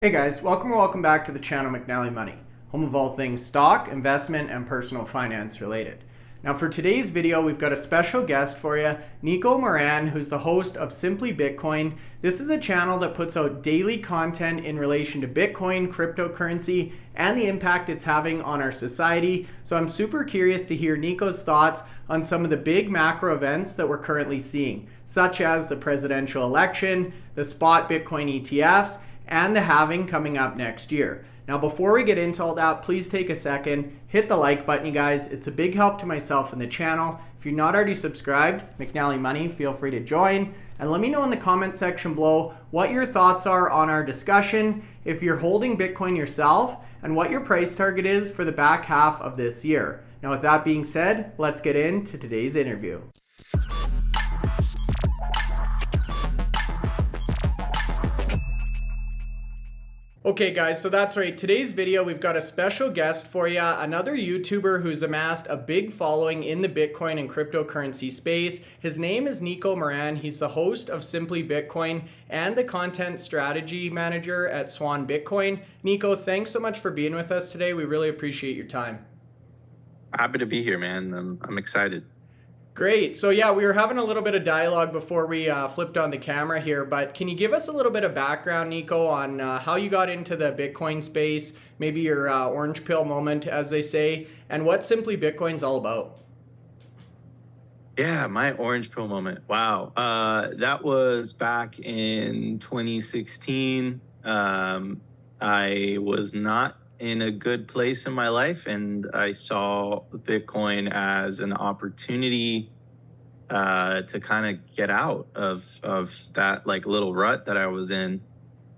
Hey guys, welcome back to the channel McNally Money, home of all things stock, investment, and personal finance related. Now for today's video, we've got a special guest for you, Nico Moran, who's the host of Simply Bitcoin. This is a channel that puts out daily content in relation to Bitcoin, cryptocurrency, and the impact it's having on our society. So I'm super curious to hear Nico's thoughts on some of the big macro events that we're currently seeing, such as the presidential election, the spot Bitcoin ETFs, and the halving coming up next year. Now before we get into all that, please take a second, hit the like button, you guys. It's a big help to myself and the channel. If you're not already subscribed, McNally Money, feel free to join. And let me know in the comment section below what your thoughts are on our discussion, if you're holding Bitcoin yourself, and what your price target is for the back half of this year. Now with that being said, let's get into today's interview. Okay guys, so that's right. Today's video, we've got a special guest for you, another YouTuber who's amassed a big following in the Bitcoin and cryptocurrency space. His name is Nico Moran. He's the host of Simply Bitcoin and the content strategy manager at Swan Bitcoin. Nico, thanks so much for being with us today. We really appreciate your time. Happy to be here, man. I'm excited. Great. So yeah, we were having a little bit of dialogue before we flipped on the camera here, but can you give us a little bit of background, Nico, on how you got into the Bitcoin space, maybe your orange pill moment, as they say, and what Simply Bitcoin's all about? Yeah, my orange pill moment. Wow. That was back in 2016. I was not in a good place in my life, and I saw Bitcoin as an opportunity to kind of get out of that like little rut that I was in,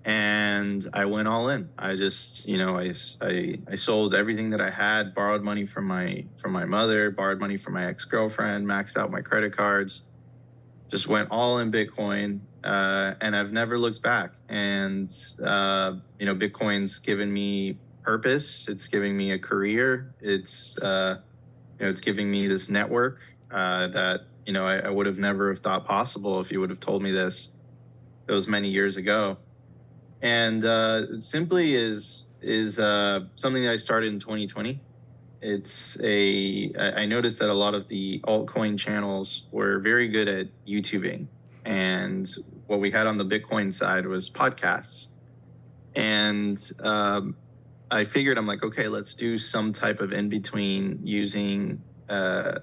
and I went all in. I just, I sold everything that I had, borrowed money from my mother, borrowed money from my ex-girlfriend, maxed out my credit cards, just went all in Bitcoin, and I've never looked back. And Bitcoin's given me purpose. It's giving me a career. It's giving me this network that I would have never have thought possible if you would have told me this those many years ago. And Simply is something that I started in 2020. I noticed that a lot of the altcoin channels were very good at YouTubing, and what we had on the Bitcoin side was podcasts. And I figured, I'm like, okay, let's do some type of in between using the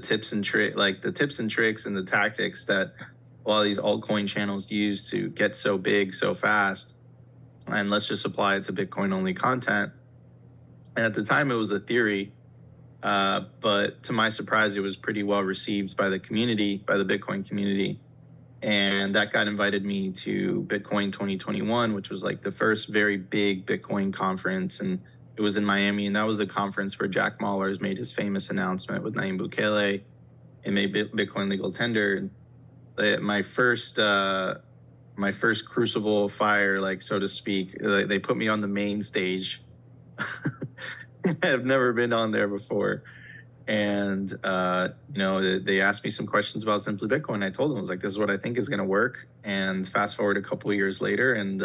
tips and tricks and the tactics that a lot of these altcoin channels use to get so big so fast, and let's just apply it to Bitcoin only content. And at the time, it was a theory, but to my surprise, it was pretty well received by the community, by the Bitcoin community. And that got invited me to Bitcoin 2021, which was like the first very big Bitcoin conference. And it was in Miami. And that was the conference where Jack Mallers made his famous announcement with Nayib Bukele and made Bitcoin legal tender. My first crucible of fire, like, so to speak, they put me on the main stage. I've never been on there before. And, they asked me some questions about Simply Bitcoin. I told them, I was like, this is what I think is going to work. And fast forward a couple of years later, and,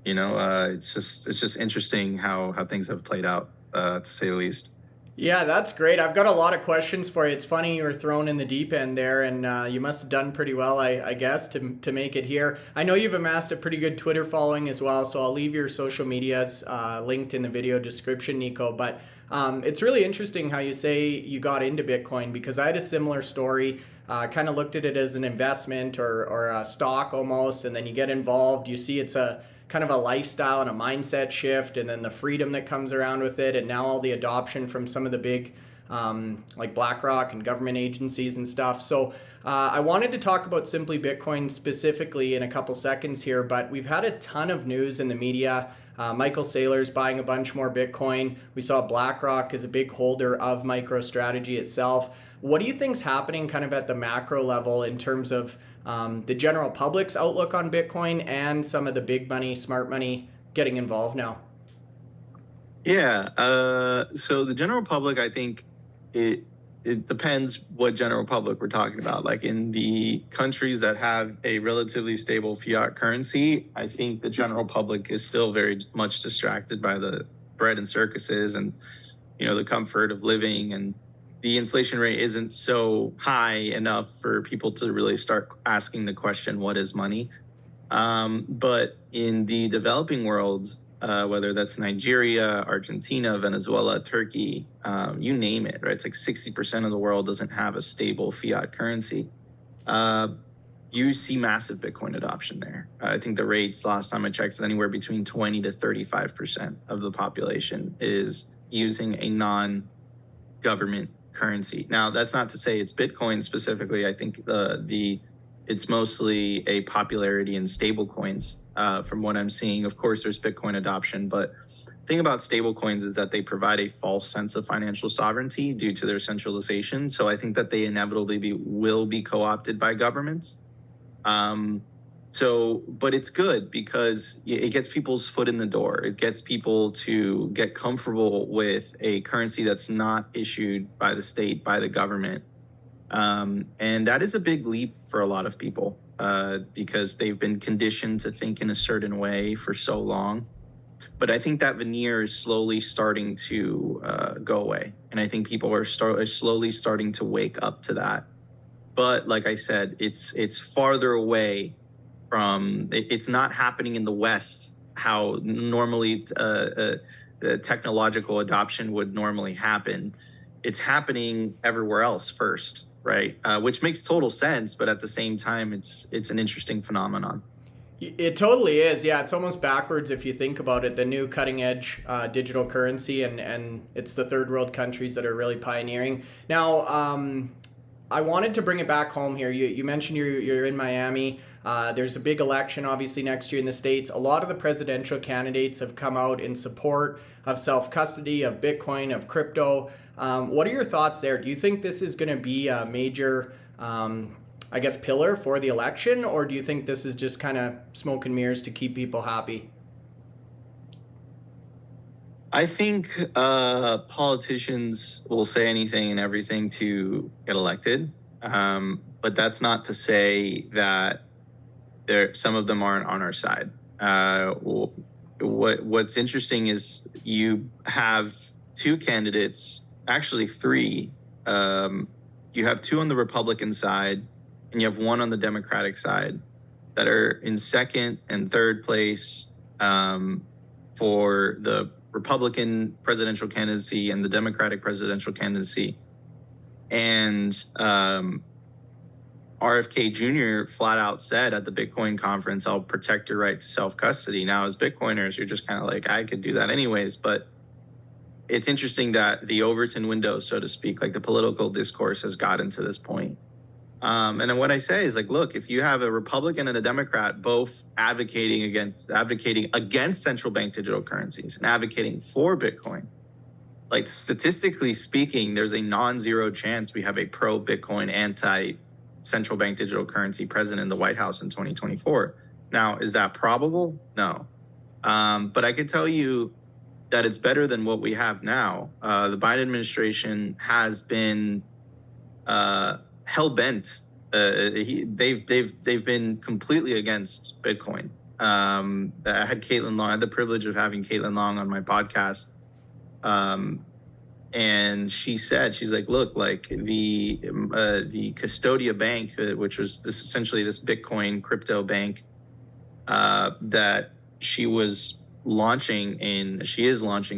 it's just interesting how things have played out, to say the least. Yeah, that's great. I've got a lot of questions for you. It's funny you were thrown in the deep end there, and you must have done pretty well, I guess, to make it here. I know you've amassed a pretty good Twitter following as well, so I'll leave your social medias linked in the video description, Nico. But it's really interesting how you say you got into Bitcoin, because I had a similar story. Kind of looked at it as an investment or a stock almost, and then you get involved. You see it's a kind of a lifestyle and a mindset shift, and then the freedom that comes around with it, and now all the adoption from some of the big like BlackRock and government agencies and stuff. So I wanted to talk about Simply Bitcoin specifically in a couple seconds here, but we've had a ton of news in the media. Michael Saylor's buying a bunch more Bitcoin. We saw BlackRock is a big holder of MicroStrategy itself. What do you think's happening kind of at the macro level in terms of the general public's outlook on Bitcoin and some of the big money, smart money getting involved now? Yeah. So the general public, I think it depends what general public we're talking about. Like in the countries that have a relatively stable fiat currency, I think the general public is still very much distracted by the bread and circuses and, the comfort of living, and the inflation rate isn't so high enough for people to really start asking the question, what is money? But in the developing world, whether that's Nigeria, Argentina, Venezuela, Turkey, you name it, right? It's like 60% of the world doesn't have a stable fiat currency. You see massive Bitcoin adoption there. I think the rates last time I checked is anywhere between 20 to 35% of the population is using a non-government currency. Now, that's not to say it's Bitcoin specifically. I think it's mostly a popularity in stable coins. From what I'm seeing, of course, there's Bitcoin adoption, but the thing about stable coins is that they provide a false sense of financial sovereignty due to their centralization. So I think that they inevitably will be co-opted by governments. But it's good because it gets people's foot in the door. It gets people to get comfortable with a currency that's not issued by the state, by the government. And that is a big leap for a lot of people because they've been conditioned to think in a certain way for so long. But I think that veneer is slowly starting to go away. And I think people are slowly starting to wake up to that. But like I said, it's farther away from, it's not happening in the West how normally technological adoption would normally happen. It's happening everywhere else first, right? Which makes total sense, but at the same time, it's an interesting phenomenon. It totally is. Yeah, it's almost backwards if you think about it. The new cutting edge digital currency, and it's the third world countries that are really pioneering. Now, I wanted to bring it back home here. You mentioned you're in Miami. There's a big election, obviously, next year in the States. A lot of the presidential candidates have come out in support of self-custody, of Bitcoin, of crypto. What are your thoughts there? Do you think this is going to be a major, pillar for the election? Or do you think this is just kind of smoke and mirrors to keep people happy? I think politicians will say anything and everything to get elected. But that's not to say that some of them aren't on our side. What's interesting is you have two candidates, actually three. You have two on the Republican side, and you have one on the Democratic side that are in second and third place for the Republican presidential candidacy and the Democratic presidential candidacy. And RFK Jr. flat out said at the Bitcoin conference, I'll protect your right to self-custody. Now, as Bitcoiners, you're just kind of like, I could do that anyways. But it's interesting that the Overton window, so to speak, like the political discourse has gotten to this point. And then what I say is like, look, if you have a Republican and a Democrat both advocating against central bank digital currencies and advocating for Bitcoin, like statistically speaking, there's a non-zero chance we have a pro-Bitcoin, anti-central bank digital currency president in the White House in 2024. Now, is that probable? No. But I could tell you that it's better than what we have now. The Biden administration has been hell-bent. They've been completely against Bitcoin. I had Caitlin Long. I had the privilege of having Caitlin Long on my podcast, and she's like, look, like the Custodia Bank, which was essentially this Bitcoin crypto bank that she is launching,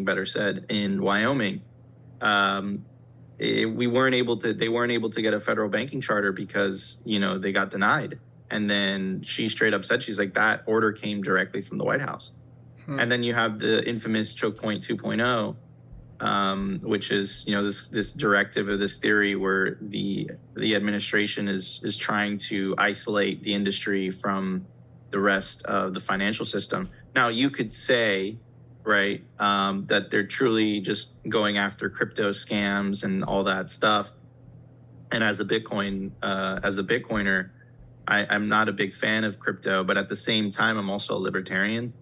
better said, in Wyoming. They weren't able to get a federal banking charter because, they got denied. And then she straight up said, she's like, that order came directly from the White House. And then you have the infamous choke point 2.0, which is, this directive or this theory where the administration is trying to isolate the industry from the rest of the financial system. Now, you could say, right, that they're truly just going after crypto scams and all that stuff. And as a Bitcoiner, I'm not a big fan of crypto, but at the same time, I'm also a libertarian.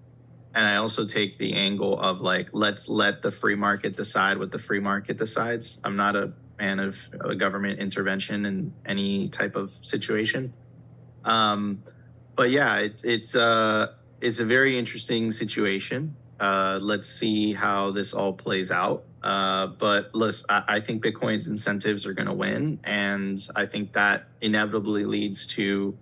And I also take the angle of like, let's let the free market decide what the free market decides. I'm not a fan of government intervention in any type of situation. But yeah, it's a very interesting situation. Let's see how this all plays out. But listen, I think Bitcoin's incentives are going to win, and I think that inevitably leads to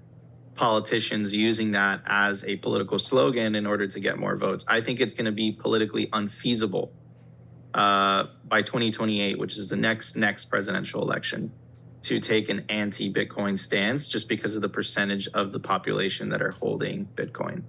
politicians using that as a political slogan in order to get more votes. I think it's going to be politically unfeasible by 2028, which is the next presidential election, to take an anti-Bitcoin stance just because of the percentage of the population that are holding Bitcoin.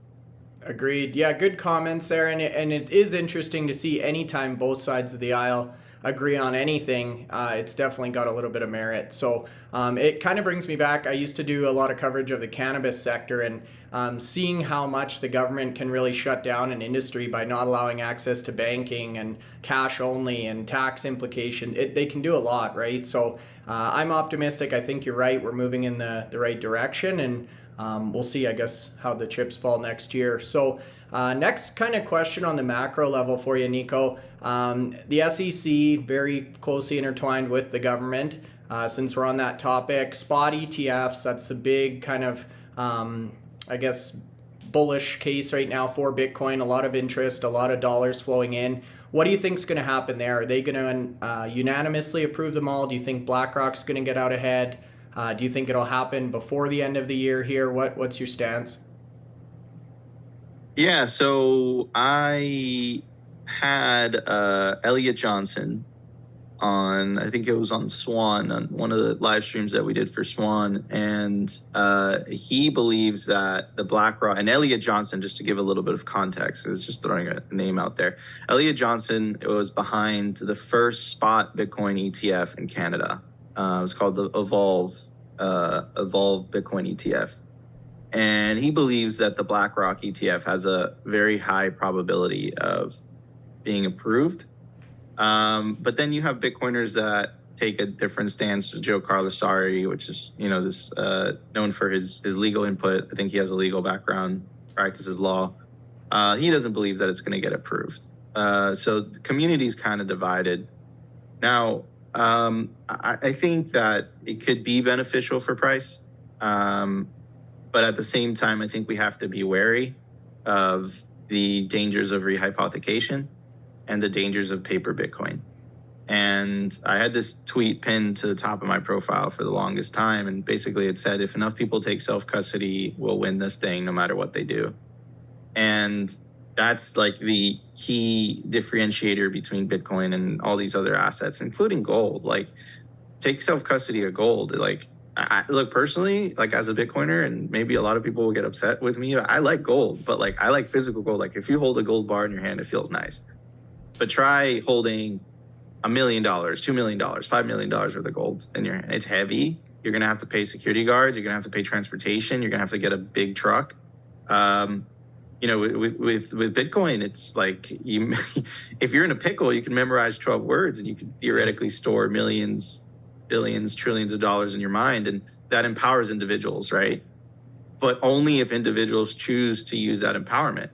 Agreed. Yeah, good comments there, and it is interesting to see anytime both sides of the aisle agree on anything. It's definitely got a little bit of merit. So it kind of brings me back. I used to do a lot of coverage of the cannabis sector, and seeing how much the government can really shut down an industry by not allowing access to banking and cash only and tax implication. They can do a lot, right? So I'm optimistic. I think you're right. We're moving in the right direction, and we'll see, I guess, how the chips fall next year. So next kind of question on the macro level for you, Nico. The SEC, very closely intertwined with the government. Since we're on that topic, spot ETFs, that's the big kind of, I guess, bullish case right now for Bitcoin. A lot of interest, a lot of dollars flowing in. What do you think is going to happen there? Are they going to unanimously approve them all? Do you think BlackRock's going to get out ahead? Do you think it'll happen before the end of the year here? What's your stance? Yeah, so I had Elliot Johnson on, I think it was on Swan, on one of the live streams that we did for Swan, and he believes that the BlackRock, and Elliot Johnson, just to give a little bit of context, is just throwing a name out there. Elliot Johnson was behind the first spot Bitcoin ETF in Canada. It was called the Evolve Bitcoin ETF. And he believes that the BlackRock ETF has a very high probability of being approved. But then you have Bitcoiners that take a different stance. Joe Carlasari, which is, this known for his legal input. I think he has a legal background, practices law. He doesn't believe that it's going to get approved. So the community is kind of divided. Now, I think that it could be beneficial for price. But at the same time, I think we have to be wary of the dangers of rehypothecation and the dangers of paper Bitcoin. And I had this tweet pinned to the top of my profile for the longest time. And basically it said, if enough people take self-custody, we'll win this thing no matter what they do. And that's like the key differentiator between Bitcoin and all these other assets, including gold. Like, take self-custody of gold. Like, I look, personally, like, as a Bitcoiner, and maybe a lot of people will get upset with me, I like gold, but like, I like physical gold. Like, if you hold a gold bar in your hand, it feels nice. But try holding $1 million, $2 million, $5 million worth of gold in your hand. It's heavy. You're going to have to pay security guards. You're going to have to pay transportation. You're going to have to get a big truck. With Bitcoin, it's like, if you're in a pickle, you can memorize 12 words and you can theoretically store millions, billions, trillions of dollars in your mind. And that empowers individuals, right? But only if individuals choose to use that empowerment.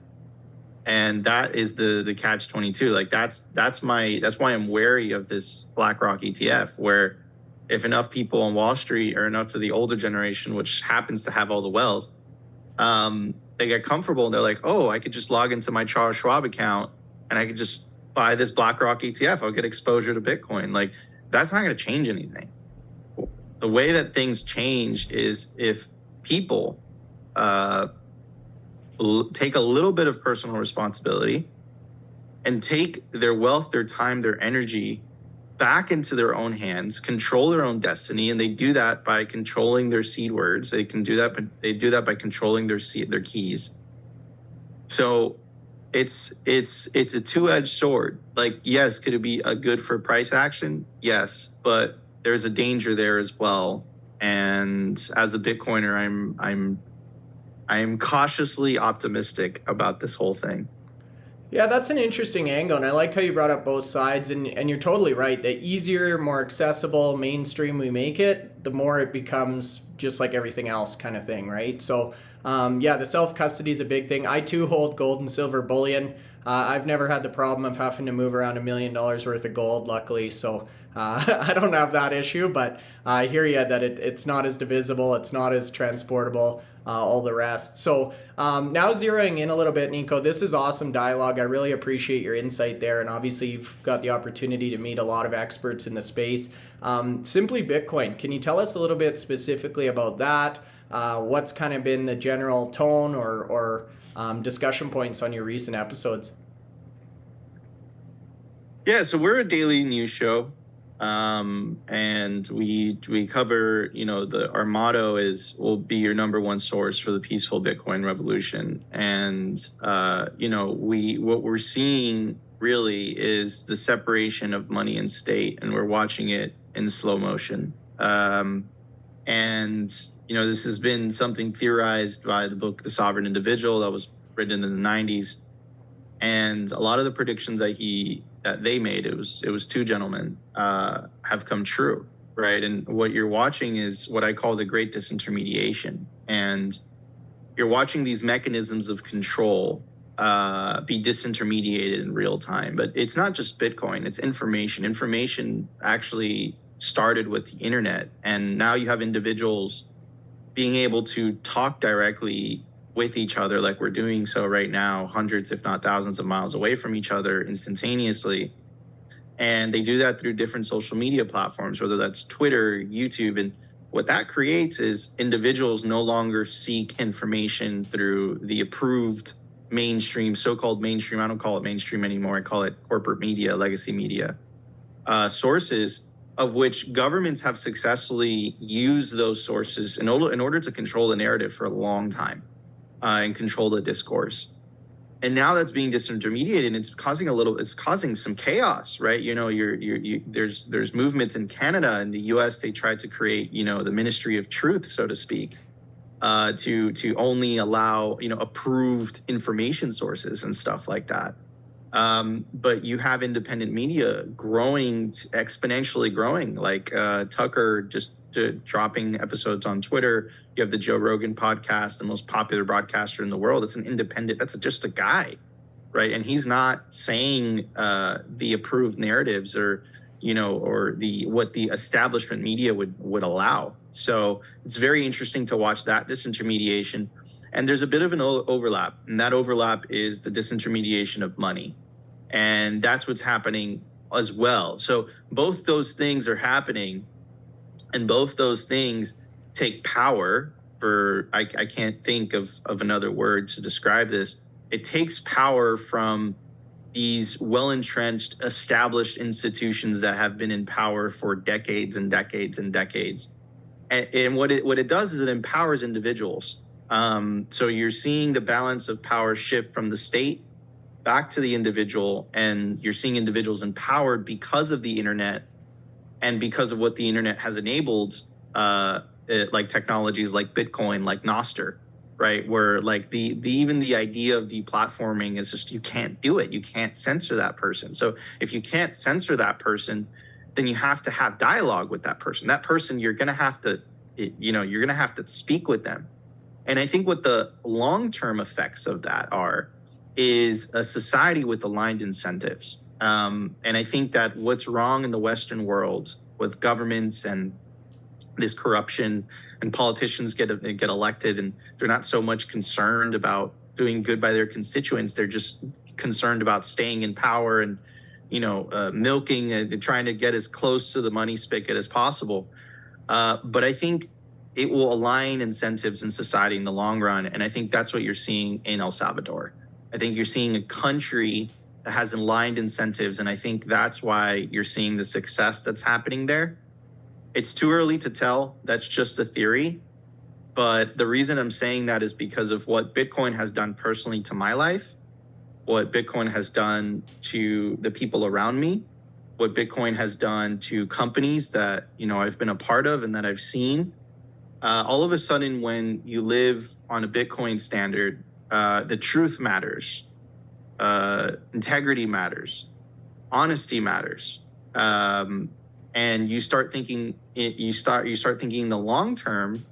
And that is the catch 22. Like, that's why I'm wary of this BlackRock ETF, where if enough people on Wall Street, or enough of the older generation, which happens to have all the wealth, they get comfortable and they're like, oh, I could just log into my Charles Schwab account and I could just buy this BlackRock ETF. I'll get exposure to Bitcoin. Like, that's not going to change anything. The way that things change is if people take a little bit of personal responsibility and take their wealth, their time, their energy back into their own hands, control their own destiny. And they do that by controlling their seed words. They can do that, but they do that by controlling their keys. So it's a two-edged sword. Like, yes, could it be a good for price action? Yes, but there's a danger there as well. And as a Bitcoiner, I'm cautiously optimistic about this whole thing. Yeah, that's an interesting angle, and I like how you brought up both sides, and you're totally right. The easier, more accessible, mainstream we make it, the more it becomes just like everything else kind of thing, right? So, yeah, the self-custody is a big thing. I, too, hold gold and silver bullion. I've never had the problem of having to move around $1 million worth of gold, luckily, so I don't have that issue, but I hear you that it's not as divisible, it's not as transportable, all the rest. So now zeroing in a little bit, Nico, this is awesome dialogue. I really appreciate your insight there, and obviously you've got the opportunity to meet a lot of experts in the space. Simply Bitcoin, can you tell us a little bit specifically about that? What's kind of been the general tone or discussion points on your recent episodes? Yeah, so we're a daily news show, and we cover, our motto is we'll be your number one source for the peaceful Bitcoin revolution. And what we're seeing really is the separation of money and state, and we're watching it in slow motion. And this has been something theorized by the book The Sovereign Individual that was written in the 90s. And a lot of the predictions that they made, it was two gentlemen, have come true, right? And what you're watching is what I call the great disintermediation. And you're watching these mechanisms of control be disintermediated in real time. But it's not just Bitcoin, it's information. Information actually started with the internet. And now you have individuals being able to talk directly with each other like we're doing so right now, hundreds, if not thousands of miles away from each other instantaneously. And they do that through different social media platforms, whether that's Twitter, YouTube. And what that creates is individuals no longer seek information through the approved mainstream, so-called mainstream. I don't call it mainstream anymore. I call it corporate media, legacy media, sources, of which governments have successfully used those sources in order to control the narrative for a long time. And control the discourse. And now that's being disintermediated, and it's causing some chaos, right? There's movements in Canada and the US. They tried to create, the Ministry of Truth, so to speak, to only allow, approved information sources and stuff like that. But you have independent media exponentially growing, like Tucker just dropping episodes on Twitter. You have the Joe Rogan podcast, the most popular broadcaster in the world. It's an independent, that's just a guy, right? And he's not saying the approved narratives or what the establishment media would allow. So it's very interesting to watch that disintermediation. And there's a bit of an overlap, and that overlap is the disintermediation of money. And that's what's happening as well. So both those things are happening, and both those things take power I can't think of another word to describe this. It takes power from these well-entrenched, established institutions that have been in power for decades and decades and decades. And what it does is it empowers individuals. So you're seeing the balance of power shift from the state back to the individual, and you're seeing individuals empowered because of the internet and because of what the internet has enabled, like technologies like Bitcoin, like Nostr, right? Where like even the idea of deplatforming is just, you can't do it. You can't censor that person. So if you can't censor that person, then you have to have dialogue with that person. That person, you're going to have to speak with them. And I think what the long-term effects of that is a society with aligned incentives. And I think that what's wrong in the Western world with governments and this corruption, and politicians get elected, and they're not so much concerned about doing good by their constituents. They're just concerned about staying in power and, milking and trying to get as close to the money spigot as possible. But I think it will align incentives in society in the long run. And I think that's what you're seeing in El Salvador. I think you're seeing a country that has aligned incentives. And I think that's why you're seeing the success that's happening there. It's too early to tell. That's just a theory. But the reason I'm saying that is because of what Bitcoin has done personally to my life, what Bitcoin has done to the people around me, what Bitcoin has done to companies that, I've been a part of and that I've seen. All of a sudden, when you live on a Bitcoin standard, the truth matters, integrity matters, honesty matters. And you start thinking thinking the long term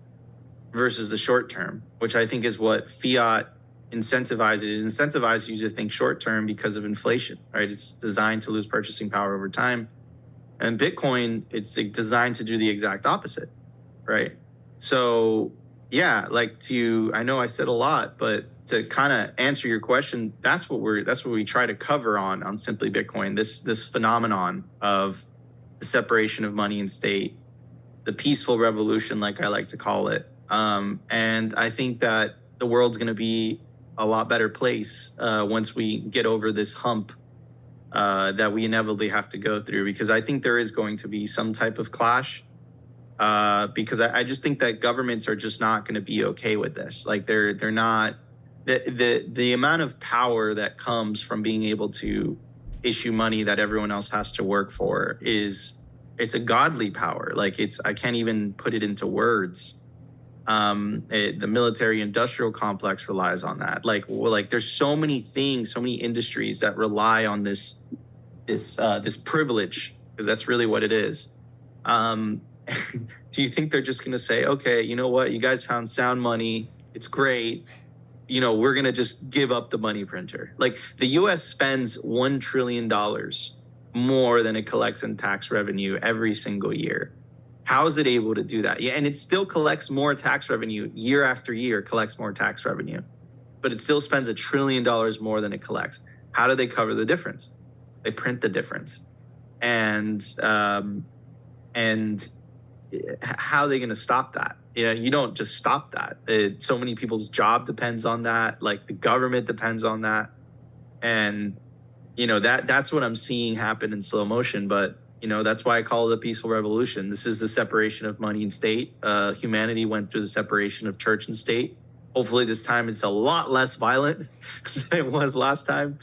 versus the short term, which I think is what fiat incentivizes. It incentivizes you to think short term because of inflation, right? It's designed to lose purchasing power over time. And Bitcoin, it's designed to do the exact opposite, right? So yeah, like I know I said a lot, but to kind of answer your question, that's what we try to cover on Simply Bitcoin, this phenomenon of the separation of money and state, the peaceful revolution, like I like to call it. And I think that the world's going to be a lot better place once we get over this hump that we inevitably have to go through, because I think there is going to be some type of clash. Because I just think that governments are just not going to be okay with this. Like they're not, the amount of power that comes from being able to issue money that everyone else has to work for it's a godly power. Like I can't even put it into words. The military industrial complex relies on that. Like there's so many things, so many industries that rely on this privilege, because that's really what it is. Do you think they're just going to say, okay, you know what, you guys found sound money, it's great, we're going to just give up the money printer? Like the US spends $1 trillion more than it collects in tax revenue every single year. How is it able to do that? Yeah, and it still collects more tax revenue year after year, collects more tax revenue, but it still spends $1 trillion more than it collects. How do they cover the difference? They print the difference. And how are they going to stop that? You don't just stop that. So many people's job depends on that. Like the government depends on that. And, that's what I'm seeing happen in slow motion. But, that's why I call it a peaceful revolution. This is the separation of money and state. Humanity went through the separation of church and state. Hopefully this time it's a lot less violent than it was last time.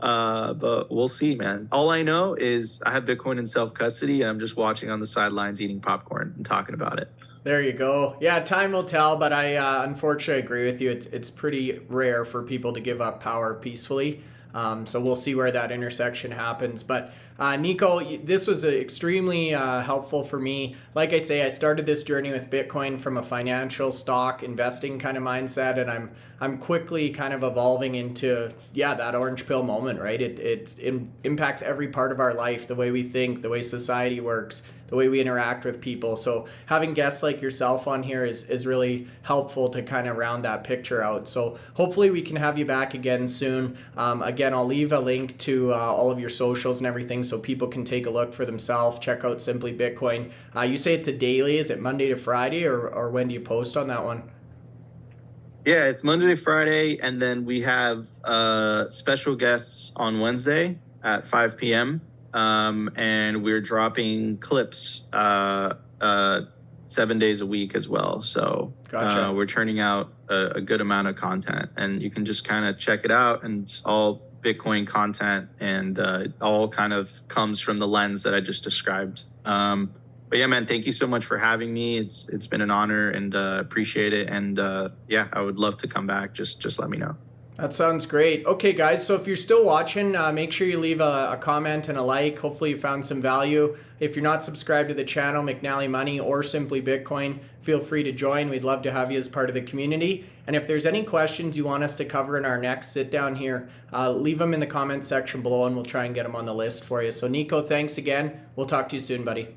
But we'll see, man. All I know is I have Bitcoin in self-custody, and I'm just watching on the sidelines, eating popcorn and talking about it. There you go. Yeah, time will tell, but I unfortunately agree with you. It's pretty rare for people to give up power peacefully. So we'll see where that intersection happens. But Nico, this was extremely helpful for me. Like I say, I started this journey with Bitcoin from a financial stock investing kind of mindset, and I'm quickly kind of evolving into that orange pill moment, right? It impacts every part of our life, the way we think, the way society works, the way we interact with people. So having guests like yourself on here is really helpful to kind of round that picture out. So hopefully we can have you back again soon. Again, I'll leave a link to all of your socials and everything so people can take a look for themselves. Check out Simply Bitcoin. You say it's a daily. Is it Monday to Friday, or when do you post on that one? Yeah, it's Monday to Friday, and then we have special guests on Wednesday at 5 p.m. And we're dropping clips 7 days a week as well. So Gotcha. We're turning out a good amount of content, and you can just kind of check it out. And it's all Bitcoin content, and it all kind of comes from the lens that I just described. But yeah, man, thank you so much for having me. It's been an honor, and appreciate it. And yeah, I would love to come back. Just let me know. That sounds great. Okay, guys, so if you're still watching, make sure you leave a comment and a like. Hopefully you found some value. If you're not subscribed to the channel, McNally Money or Simply Bitcoin, feel free to join. We'd love to have you as part of the community. And if there's any questions you want us to cover in our next sit down here, leave them in the comment section below, and we'll try and get them on the list for you. So Nico, thanks again. We'll talk to you soon, buddy.